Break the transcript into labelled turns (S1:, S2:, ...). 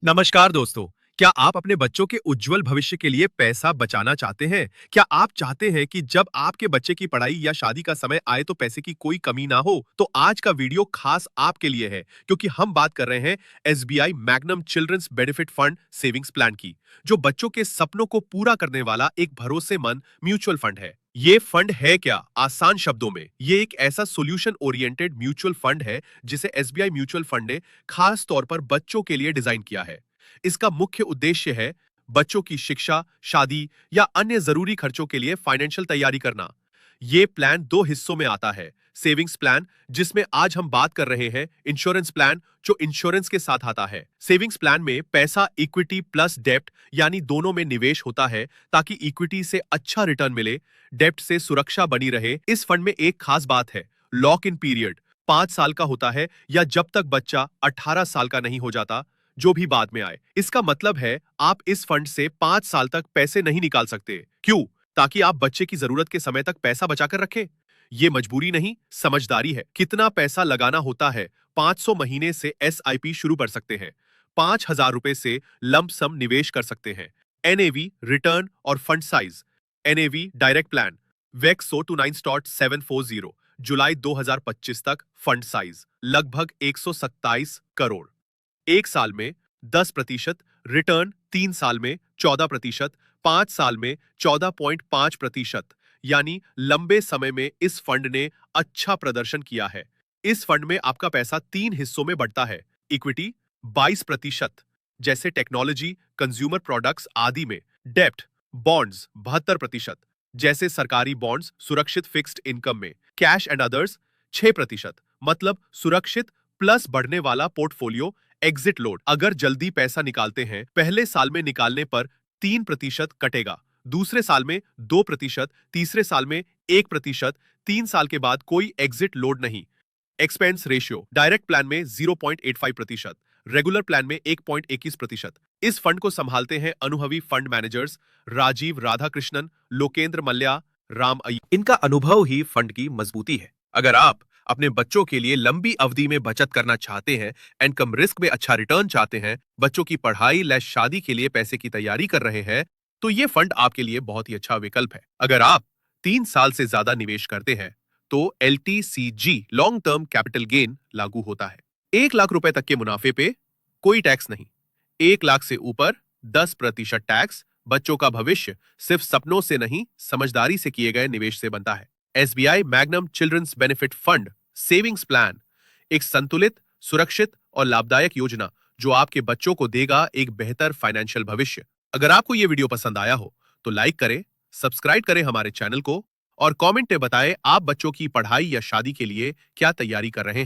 S1: नमस्कार दोस्तों। क्या आप अपने बच्चों के उज्जवल भविष्य के लिए पैसा बचाना चाहते हैं? क्या आप चाहते हैं कि जब आपके बच्चे की पढ़ाई या शादी का समय आए तो पैसे की कोई कमी ना हो? तो आज का वीडियो खास आपके लिए है, क्योंकि हम बात कर रहे हैं SBI Magnum children's benefit fund savings plan की, जो बच्चों के सपनों को पूरा करने वाला एक भरोसेमंद म्यूचुअल फंड है। ये फंड है क्या? आसान शब्दों में, ये एक ऐसा सोल्यूशन ओरिएंटेड म्यूचुअल फंड है जिसे एसबीआई म्यूचुअल फंड ने खास तौर पर बच्चों के लिए डिजाइन किया है। इसका मुख्य उद्देश्य है बच्चों की शिक्षा, शादी या अन्य जरूरी खर्चों के लिए फाइनेंशियल तैयारी करना। ये प्लान दो हिस्सों में आता है। सेविंग्स प्लान, जिसमें आज हम बात कर रहे हैं, इंश्योरेंस प्लान, जो इंश्योरेंस के साथ आता है। सेविंग्स प्लान में पैसा इक्विटी प्लस डेब्ट यानी दोनों में निवेश होता है, ताकि इक्विटी से अच्छा रिटर्न मिले, डेब्ट से सुरक्षा बनी रहे। इस फंड में एक खास बात है, लॉक इन पीरियड 5 साल का होता है, या जब तक बच्चा 18 साल का नहीं हो जाता, जो भी बाद में आए। इसका मतलब है आप इस फंड से 5 साल तक पैसे नहीं निकाल सकते। क्यों? ताकि आप बच्चे की जरूरत के समय तक पैसा बचाकर रखें। ये मजबूरी नहीं, समझदारी है। कितना पैसा लगाना होता है? 500 महीने से एसआईपी शुरू कर सकते हैं। 5,000 रुपए से लंप सम निवेश कर सकते हैं। एनएवी, रिटर्न और fund size. NAV direct plan वेक्सो 29740, जुलाई 2025 तक। फंड साइज लगभग 127 करोड़। 1 साल में 10%, रिटर्न 3 साल में 14%, 5 साल में 14.5%। यानी लंबे समय में इस फंड ने अच्छा प्रदर्शन किया है। इस फंड में आपका पैसा 3 हिस्सों में बढ़ता है। इक्विटी 22%, जैसे टेक्नोलॉजी, कंज्यूमर प्रोडक्ट्स आदि में। डेप्ट बॉन्ड्स 72%, जैसे सरकारी बॉन्ड्स, सुरक्षित फिक्स्ड इनकम में। कैश एंड अदर्स 6%, मतलब सुरक्षित प्लस बढ़ने वाला पोर्टफोलियो। एग्जिट लोड, अगर जल्दी पैसा निकालते हैं, पहले साल में निकालने पर 3% कटेगा, दूसरे साल में 2%, तीसरे साल में 1%, 3 साल के बाद कोई एग्जिट लोड नहीं। एक्सपेंस रेशियो डायरेक्ट प्लान में 0.85%, रेगुलर प्लान में 1.21%। इस फंड को संभालते हैं अनुभवी फंड मैनेजर्स राजीव राधाकृष्णन, लोकेंद्र मल्ल्या, राम अय्यर। इनका अनुभव ही फंड की मजबूती है। अगर आप अपने बच्चों के लिए लंबी अवधि में बचत करना चाहते हैं, एंड कम रिस्क में अच्छा रिटर्न चाहते हैं, बच्चों की पढ़ाई या शादी के लिए पैसे की तैयारी कर रहे हैं, तो ये फंड आपके लिए बहुत ही अच्छा विकल्प है। अगर आप 3 साल से ज्यादा निवेश करते हैं, तो LTCG long term capital gain लागू होता है। 1 लाख रुपए तक के मुनाफे पे कोई टैक्स नहीं। 1 लाख से ऊपर 10% टैक्स। बच्चों का भविष्य सिर्फ सपनों से नहीं, समझदारी से किए गए निवेश से बनता है। SBI Magnum children's benefit fund savings plan एक संतुलित, सुरक्षित और लाभदायक योजना, जो आपके बच्चों को देगा एक बेहतर फाइनेंशियल भविष्य। अगर आपको यह वीडियो पसंद आया हो तो लाइक करें, सब्सक्राइब करें हमारे चैनल को, और कमेंट में बताएं आप बच्चों की पढ़ाई या शादी के लिए क्या तैयारी कर रहे हैं।